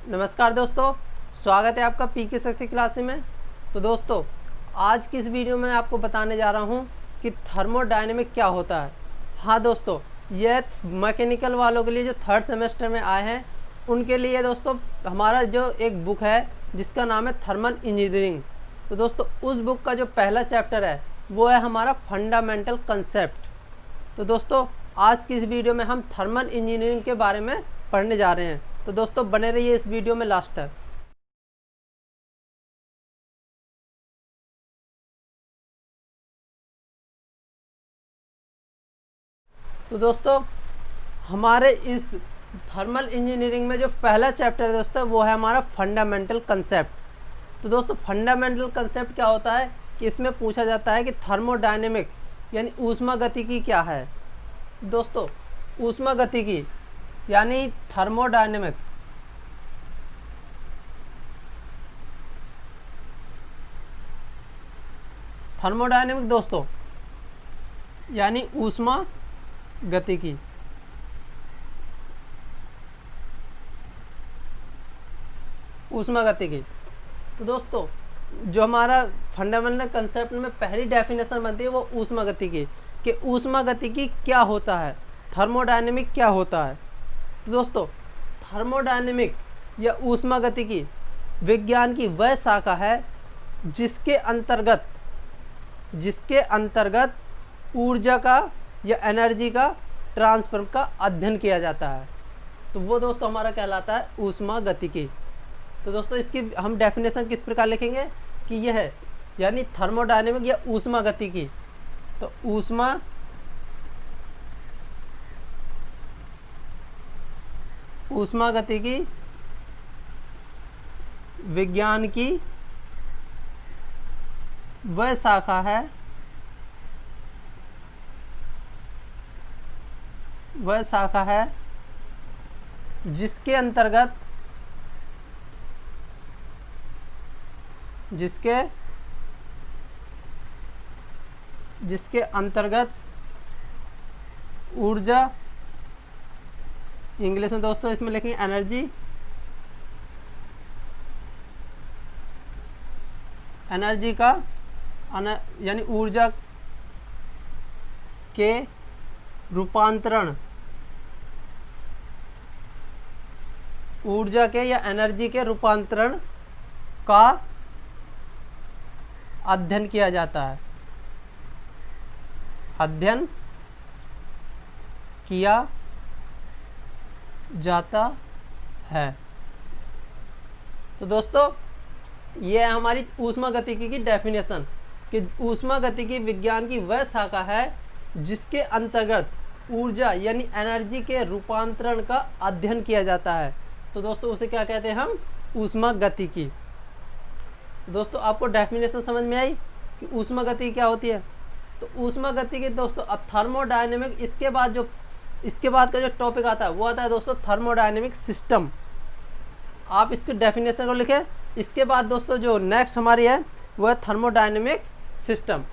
नमस्कार दोस्तों, स्वागत है आपका पीके शशि क्लास में। तो दोस्तों, आज की इस वीडियो में आपको बताने जा रहा हूं कि थर्मोडायनेमिक क्या होता है। हाँ दोस्तों, यह मैकेनिकल वालों के लिए जो थर्ड सेमेस्टर में आए हैं उनके लिए दोस्तों हमारा जो एक बुक है जिसका नाम है थर्मल इंजीनियरिंग। तो दोस्तों उस बुक का जो पहला चैप्टर है वो है हमारा फंडामेंटल कंसेप्ट। तो दोस्तों आज की इस वीडियो में हम थर्मल इंजीनियरिंग के बारे में पढ़ने जा रहे हैं। तो दोस्तों बने रहिए इस वीडियो में लास्ट तक। तो दोस्तों हमारे इस थर्मल इंजीनियरिंग में जो पहला चैप्टर है दोस्तों वो है हमारा फंडामेंटल कंसेप्ट। तो दोस्तों फंडामेंटल कंसेप्ट क्या होता है कि इसमें पूछा जाता है कि थर्मोडायनेमिक यानी ऊष्मागतिकी क्या है। दोस्तों ऊष्मागतिकी यानी थर्मोडायनेमिक थर्मोडायनेमिक दोस्तों यानी ऊष्मा गतिकी। ऊष्मा गतिकी। तो दोस्तों जो हमारा फंडामेंटल कंसेप्ट में पहली डेफिनेशन बनती है वो ऊष्मा गतिकी कि ऊष्मा गतिकी क्या होता है, थर्मोडायनेमिक क्या होता है। तो दोस्तों थर्मोडायनेमिक या ऊष्मा गतिकी विज्ञान की वह शाखा है जिसके अंतर्गत ऊर्जा का या एनर्जी का ट्रांसफर का अध्ययन किया जाता है। तो वो दोस्तों हमारा कहलाता है ऊष्मा गतिकी। तो दोस्तों इसकी हम डेफिनेशन किस प्रकार लिखेंगे कि यह है यानी थर्मोडायनेमिक या ऊष्मा गतिकी। तो ऊष्मा गतिकी विज्ञान की वह शाखा है जिसके अंतर्गत ऊर्जा, इंग्लिश में दोस्तों इसमें लिखेंगे एनर्जी का यानी ऊर्जा के रूपांतरण, ऊर्जा के या एनर्जी के रूपांतरण का अध्ययन किया जाता है, अध्ययन किया जाता है। तो दोस्तों ये है हमारी ऊष्मा गतिकी की डेफिनेशन कि ऊष्मा गतिकी विज्ञान की वह शाखा है जिसके अंतर्गत ऊर्जा यानी एनर्जी के रूपांतरण का अध्ययन किया जाता है। तो दोस्तों उसे क्या कहते हैं हम, ऊष्मा गतिकी। तो दोस्तों आपको डेफिनेशन समझ में आई कि ऊष्मा गतिकी क्या होती है। तो ऊष्मा गतिकी दोस्तों अब थर्मोडायनेमिक इसके बाद का जो टॉपिक आता है वो आता है दोस्तों थर्मोडायनेमिक सिस्टम। आप इसके डेफिनेशन को लिखें। इसके बाद दोस्तों जो नेक्स्ट हमारी है वो है थर्मोडायनेमिक सिस्टम।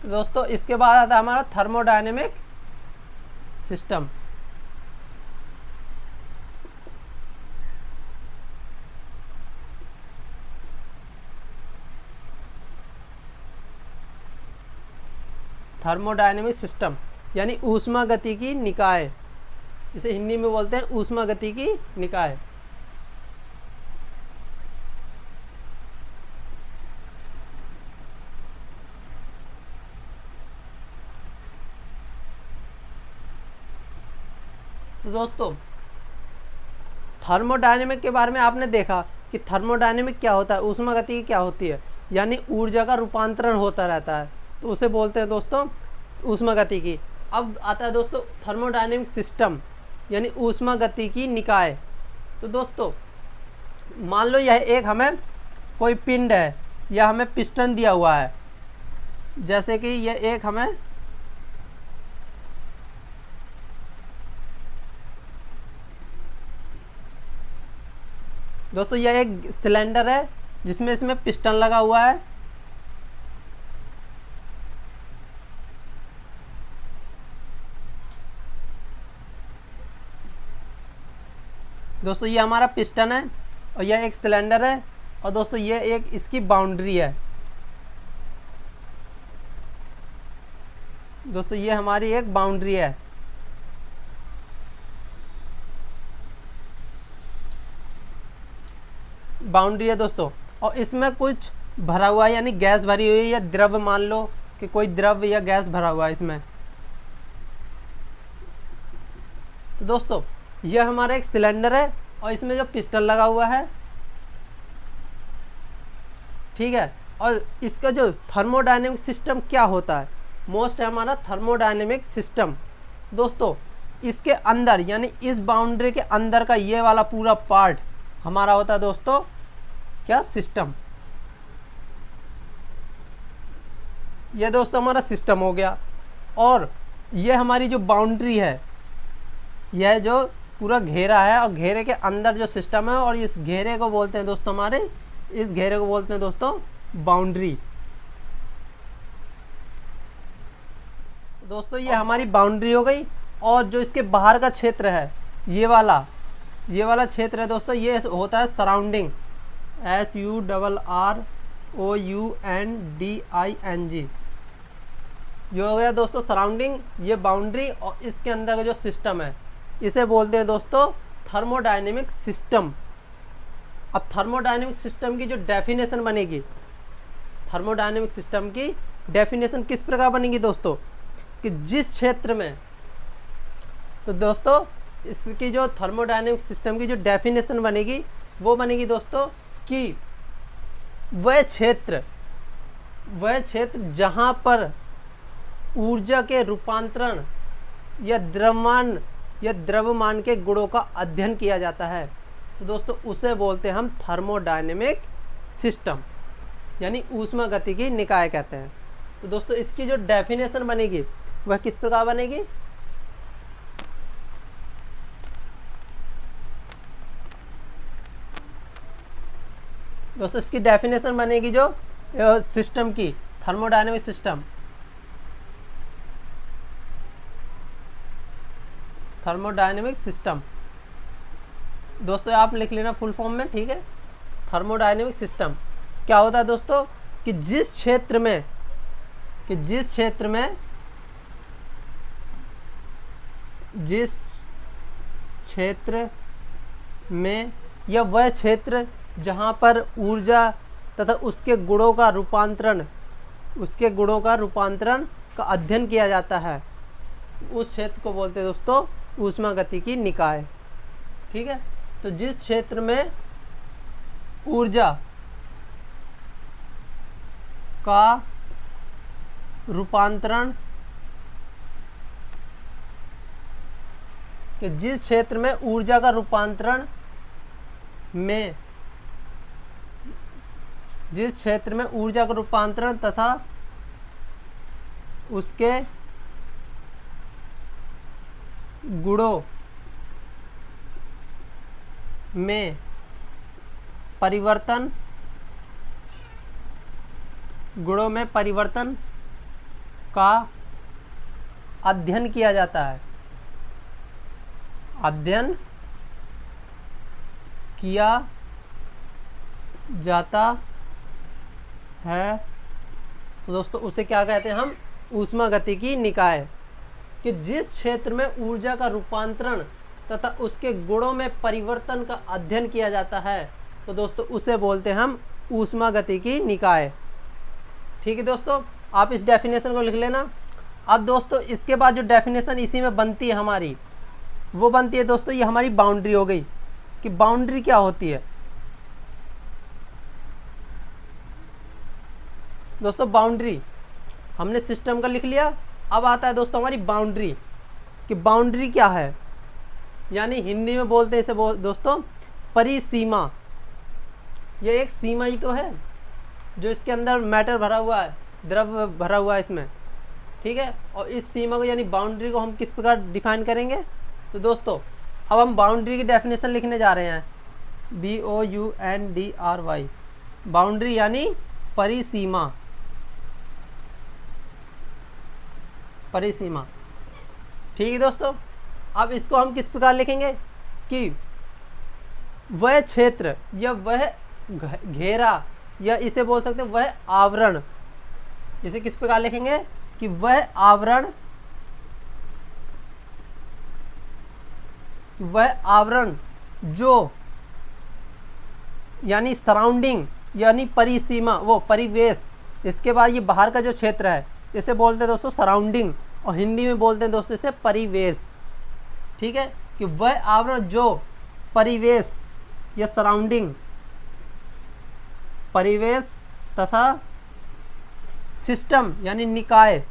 तो दोस्तों इसके बाद आता है हमारा थर्मोडायनेमिक सिस्टम। थर्मोडायनेमिक सिस्टम यानी ऊष्मागतिकी निकाय, इसे हिंदी में बोलते हैं ऊष्मागतिकी निकाय। तो दोस्तों थर्मोडायनेमिक के बारे में आपने देखा कि थर्मोडायनेमिक क्या होता है, ऊष्मागतिकी क्या होती है, यानी ऊर्जा का रूपांतरण होता रहता है, तो उसे बोलते हैं दोस्तों ऊष्मागतिकी। अब आता है दोस्तों थर्मोडायनेमिक सिस्टम यानी ऊष्मागतिकी निकाय। तो दोस्तों मान लो यह एक हमें कोई पिंड है या हमें पिस्टन दिया हुआ है, जैसे कि यह एक हमें दोस्तों यह एक सिलेंडर है जिसमें इसमें पिस्टन लगा हुआ है। दोस्तों ये हमारा पिस्टन है और यह एक सिलेंडर है और दोस्तों ये एक इसकी बाउंड्री है। दोस्तों ये हमारी एक बाउंड्री है। बाउंड्री है दोस्तों, और इसमें कुछ भरा हुआ है, यानी गैस भरी हुई है या द्रव, मान लो कि कोई द्रव या गैस भरा हुआ है इसमें। तो दोस्तों यह हमारा एक सिलेंडर है और इसमें जो पिस्टन लगा हुआ है, ठीक है। और इसका जो थर्मोडायनेमिक सिस्टम क्या होता है, मोस्ट है हमारा थर्मोडायनेमिक सिस्टम। दोस्तों इसके अंदर यानी इस बाउंड्री के अंदर का ये वाला पूरा पार्ट हमारा होता है दोस्तों क्या, सिस्टम। ये दोस्तों हमारा सिस्टम हो गया। और ये हमारी जो बाउंड्री है, यह जो पूरा घेरा है और घेरे के अंदर जो सिस्टम है, और इस घेरे को बोलते हैं दोस्तों हमारे, इस घेरे को बोलते हैं दोस्तों बाउंड्री। दोस्तों ये हमारी बाउंड्री हो गई। और जो इसके बाहर का क्षेत्र है, ये वाला क्षेत्र है दोस्तों, ये होता है सराउंडिंग, SURROUNDING। ये हो गया दोस्तों सराउंडिंग, ये बाउंड्री। और इसके अंदर का जो सिस्टम है इसे बोलते हैं दोस्तों थर्मोडायनेमिक सिस्टम। अब थर्मोडायनेमिक सिस्टम की जो डेफिनेशन बनेगी, थर्मोडायनेमिक सिस्टम की डेफिनेशन किस प्रकार बनेगी दोस्तों, कि जिस क्षेत्र में, तो दोस्तों इसकी जो थर्मोडायनेमिक सिस्टम की जो डेफिनेशन बनेगी वो बनेगी दोस्तों कि वह क्षेत्र जहाँ पर ऊर्जा के रूपांतरण या द्रव्यमान के गुणों का अध्ययन किया जाता है, तो दोस्तों उसे बोलते हैं हम थर्मोडायनेमिक सिस्टम, यानी ऊष्मागतिकी निकाय कहते हैं। तो दोस्तों इसकी जो डेफिनेशन बनेगी वह किस प्रकार बनेगी, दोस्तों इसकी डेफिनेशन बनेगी जो सिस्टम की, थर्मोडायनेमिक सिस्टम, थर्मोडायनेमिक सिस्टम। दोस्तों आप लिख लेना फुल फॉर्म में, ठीक है। थर्मोडायनेमिक सिस्टम क्या होता है दोस्तों, कि जिस क्षेत्र में या वह क्षेत्र जहाँ पर ऊर्जा तथा उसके गुणों का रूपांतरण का अध्ययन किया जाता है, उस क्षेत्र को बोलते हैं दोस्तों ऊष्मागतिकी निकाय, ठीक है। तो जिस क्षेत्र में ऊर्जा का रूपांतरण, कि जिस क्षेत्र में ऊर्जा का रूपांतरण में, जिस क्षेत्र में ऊर्जा का रूपांतरण तथा उसके गुणों में परिवर्तन का अध्ययन किया जाता है, अध्ययन किया जाता है, तो दोस्तों उसे क्या कहते हैं हम, ऊष्मागतिकी निकाय। कि जिस क्षेत्र में ऊर्जा का रूपांतरण तथा उसके गुणों में परिवर्तन का अध्ययन किया जाता है, तो दोस्तों उसे बोलते हैं हम ऊष्मागतिकी निकाय, ठीक है। दोस्तों आप इस डेफिनेशन को लिख लेना। अब दोस्तों इसके बाद जो डेफिनेशन इसी में बनती है हमारी, वो बनती है दोस्तों, ये हमारी बाउंड्री हो गई। कि बाउंड्री क्या होती है दोस्तों, बाउंड्री हमने सिस्टम का लिख लिया। अब आता है दोस्तों हमारी बाउंड्री, कि बाउंड्री क्या है, यानी हिंदी में बोलते हैं इसे दोस्तों परिसीमा। ये एक सीमा ही तो है जो इसके अंदर मैटर भरा हुआ है, द्रव्य भरा हुआ है इसमें, ठीक है। और इस सीमा को यानी बाउंड्री को हम किस प्रकार डिफाइन करेंगे, तो दोस्तों अब हम बाउंड्री की डेफिनेशन लिखने जा रहे हैं। BOUNDRY, बाउंड्री यानी परिसीमा, परिसीमा। ठीक है दोस्तों, अब इसको हम किस प्रकार लिखेंगे कि वह क्षेत्र या वह घेरा, या इसे बोल सकते हैं वह आवरण। इसे किस प्रकार लिखेंगे कि वह आवरण, वह आवरण जो यानी सराउंडिंग यानी परिसीमा, वो परिवेश, इसके बाद ये बाहर का जो क्षेत्र है इसे बोलते हैं दोस्तों सराउंडिंग, और हिंदी में बोलते हैं दोस्तों इसे परिवेश। ठीक है, कि वह आवरण जो परिवेश या सराउंडिंग, परिवेश तथा सिस्टम यानी निकाय,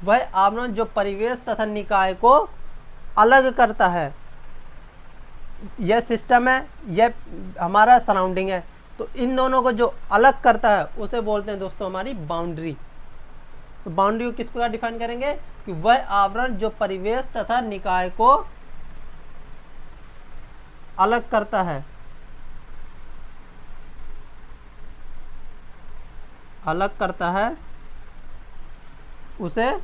वह आवरण जो परिवेश तथा निकाय को अलग करता है। यह सिस्टम है, यह हमारा सराउंडिंग है, तो इन दोनों को जो अलग करता है उसे बोलते हैं दोस्तों हमारी बाउंड्री। तो बाउंड्री को किस प्रकार डिफाइन करेंगे कि वह आवरण जो परिवेश तथा निकाय को अलग करता है, अलग करता है, उसे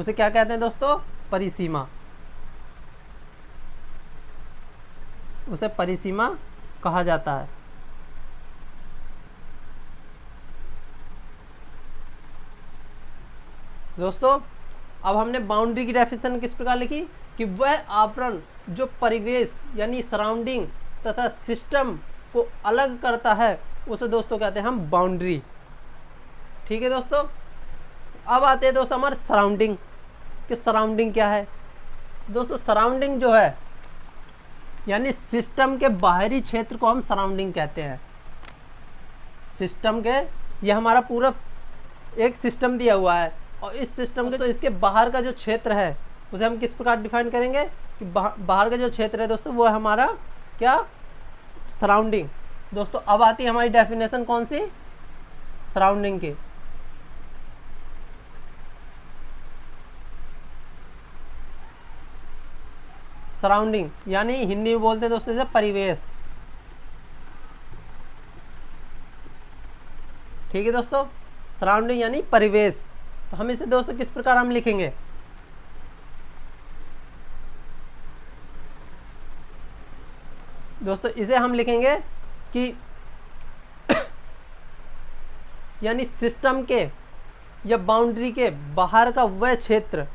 क्या कहते हैं दोस्तों, परिसीमा। उसे परिसीमा कहा जाता है। दोस्तों अब हमने बाउंड्री की डेफिनेशन किस प्रकार लिखी कि वह आवरण जो परिवेश यानी सराउंडिंग तथा सिस्टम को अलग करता है उसे दोस्तों कहते हैं हम बाउंड्री। ठीक है दोस्तों, अब आते हैं दोस्तों हमारे सराउंडिंग, कि सराउंडिंग क्या है। दोस्तों सराउंडिंग जो है यानी सिस्टम के बाहरी क्षेत्र को हम सराउंडिंग कहते हैं। सिस्टम के, ये हमारा पूरा एक सिस्टम दिया हुआ है, और इस सिस्टम के तो इसके बाहर का जो क्षेत्र है उसे हम किस प्रकार डिफाइन करेंगे कि बाहर का जो क्षेत्र है दोस्तों वो है हमारा क्या, सराउंडिंग। दोस्तों अब आती है हमारी डेफिनेशन कौन सी, सराउंडिंग की। सराउंडिंग यानी हिंदी में बोलते हैं दोस्तों इसे परिवेश। ठीक है दोस्तों, सराउंडिंग यानी परिवेश। तो हम इसे दोस्तों किस प्रकार हम लिखेंगे, दोस्तों इसे हम लिखेंगे कि यानी सिस्टम के या बाउंड्री के बाहर का वह क्षेत्र,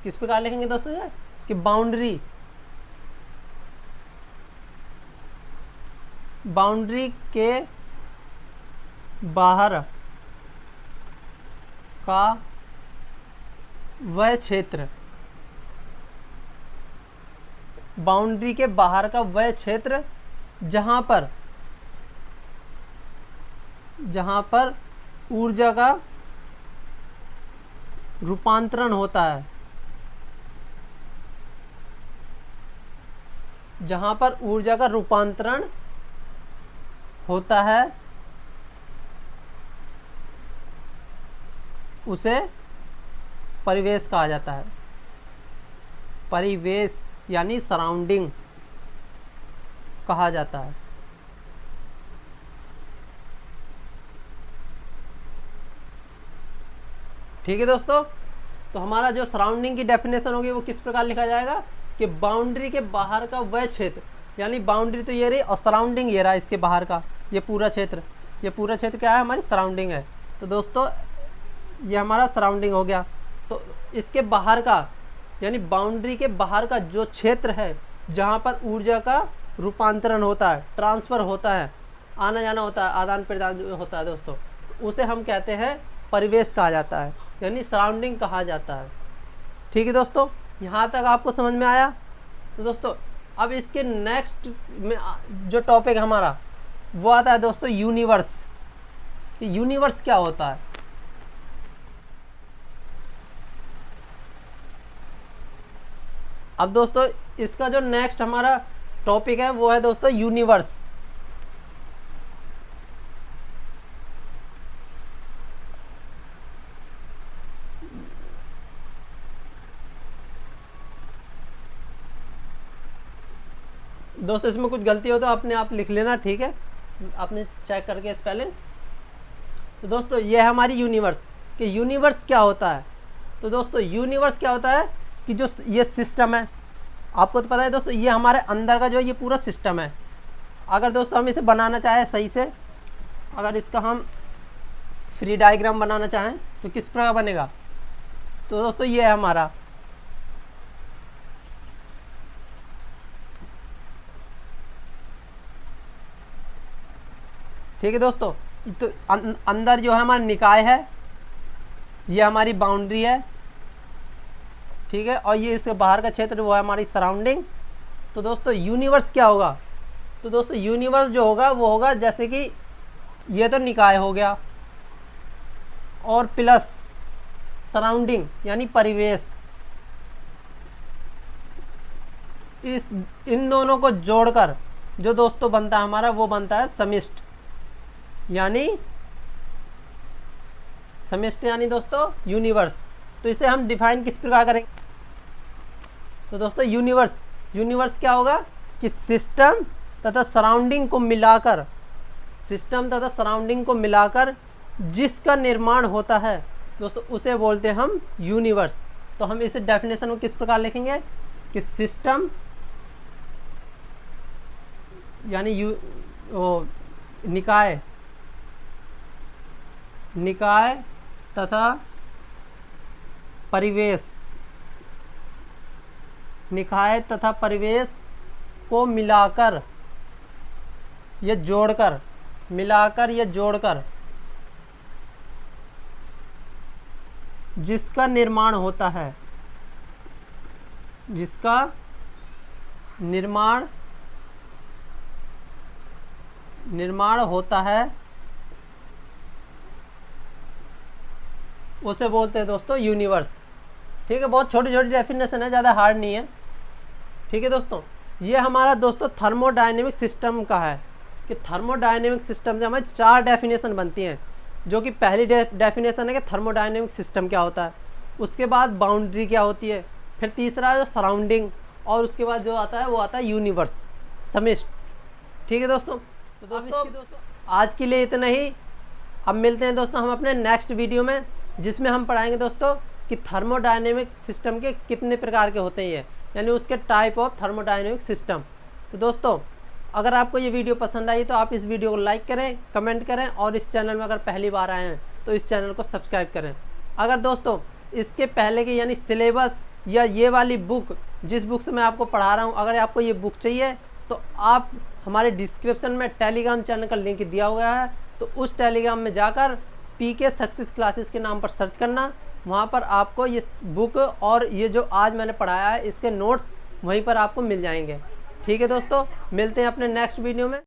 किस प्रकार लिखेंगे दोस्तों ये कि बाउंड्री, बाउंड्री के बाहर का वह क्षेत्र, बाउंड्री के बाहर का वह क्षेत्र जहां पर ऊर्जा का रूपांतरण होता है, जहां पर ऊर्जा का रूपांतरण होता है उसे परिवेश कहा जाता है। परिवेश यानी सराउंडिंग कहा जाता है। ठीक है दोस्तों, तो हमारा जो सराउंडिंग की डेफिनेशन होगी वो किस प्रकार लिखा जाएगा कि बाउंड्री के बाहर का वह क्षेत्र, यानी बाउंड्री तो ये रही और सराउंडिंग ये रहा इसके बाहर का, ये पूरा क्षेत्र, ये पूरा क्षेत्र क्या है, हमारी सराउंडिंग है। तो दोस्तों ये हमारा सराउंडिंग हो गया। तो इसके बाहर का यानी बाउंड्री के बाहर का जो क्षेत्र है जहाँ पर ऊर्जा का रूपांतरण होता है, ट्रांसफ़र होता है, आना जाना होता है, आदान प्रदान होता है दोस्तों, उसे हम कहते हैं परिवेश कहा जाता है, यानी सराउंडिंग कहा जाता है। ठीक है दोस्तों, यहाँ तक आपको समझ में आया। तो दोस्तों अब इसके नेक्स्ट में जो टॉपिक हमारा वो आता है दोस्तों यूनिवर्स। यूनिवर्स क्या होता है। अब दोस्तों इसका जो नेक्स्ट हमारा टॉपिक है वो है दोस्तों यूनिवर्स। दोस्तों इसमें कुछ गलती हो तो अपने आप लिख लेना, ठीक है, आपने चेक करके स्पेलिंग। तो दोस्तों ये है हमारी यूनिवर्स, कि यूनिवर्स क्या होता है। तो दोस्तों यूनिवर्स क्या होता है कि जो ये सिस्टम है, आपको तो पता है दोस्तों, ये हमारे अंदर का जो ये पूरा सिस्टम है। अगर दोस्तों हम इसे बनाना चाहें सही से, अगर इसका हम फ्री डायग्राम बनाना चाहें तो किस प्रकार बनेगा। तो दोस्तों ये है हमारा, ठीक है दोस्तों। तो अंदर जो है हमारा निकाय है, ये हमारी बाउंड्री है, ठीक है, और ये इसके बाहर का क्षेत्र वो है हमारी सराउंडिंग। तो दोस्तों यूनिवर्स क्या होगा, तो दोस्तों यूनिवर्स जो होगा वो होगा जैसे कि ये तो निकाय हो गया और प्लस सराउंडिंग यानी परिवेश, इस इन दोनों को जोड़कर जो दोस्तों बनता है हमारा, वो बनता है समिष्ट, यानी समिष्ट यानी दोस्तों यूनिवर्स। तो इसे हम डिफाइन किस प्रकार करेंगे। तो दोस्तों यूनिवर्स क्या होगा कि सिस्टम तथा सराउंडिंग को मिलाकर, सिस्टम तथा सराउंडिंग को मिलाकर जिसका निर्माण होता है दोस्तों, उसे बोलते हैं हम यूनिवर्स। तो हम इसे डेफिनेशन में किस प्रकार लिखेंगे कि सिस्टम यानी निकाय तथा परिवेश, निकाय तथा परिवेश को मिलाकर या जोड़कर, मिलाकर या जोड़कर जिसका निर्माण होता है, जिसका निर्माण होता है, उसे बोलते हैं दोस्तों यूनिवर्स। ठीक है, बहुत छोटी छोटी डेफिनेशन है, ज़्यादा हार्ड नहीं है। ठीक है दोस्तों, ये हमारा दोस्तों थर्मोडायनेमिक सिस्टम का है कि थर्मोडायनेमिक सिस्टम से हमारी 4 डेफिनेशन बनती हैं। जो कि पहली डेफिनेशन है कि थर्मोडायनेमिक सिस्टम क्या होता है, उसके बाद बाउंड्री क्या होती है, फिर तीसरा जो सराउंडिंग, और उसके बाद जो आता है वो आता है यूनिवर्स, समिष्ट। ठीक है दोस्तों, तो दोस्तों आज के लिए इतना ही। अब मिलते हैं दोस्तों हम अपने नेक्स्ट वीडियो में, जिसमें हम पढ़ाएंगे दोस्तों कि थर्मोडायनेमिक सिस्टम के कितने प्रकार के होते हैं, यानी उसके टाइप ऑफ थर्मोडायनेमिक सिस्टम। तो दोस्तों अगर आपको ये वीडियो पसंद आई तो आप इस वीडियो को लाइक करें, कमेंट करें, और इस चैनल में अगर पहली बार आए हैं तो इस चैनल को सब्सक्राइब करें। अगर दोस्तों इसके पहले के यानी सिलेबस या ये वाली बुक, जिस बुक से मैं आपको पढ़ा रहा हूँ, अगर आपको ये बुक चाहिए तो आप हमारे डिस्क्रिप्शन में टेलीग्राम चैनल का लिंक दिया हुआ है, तो उस टेलीग्राम में जाकर PK सक्सेस क्लासेस के नाम पर सर्च करना। वहाँ पर आपको ये बुक और ये जो आज मैंने पढ़ाया है इसके नोट्स वहीं पर आपको मिल जाएंगे। ठीक है दोस्तों, मिलते हैं अपने नेक्स्ट वीडियो में।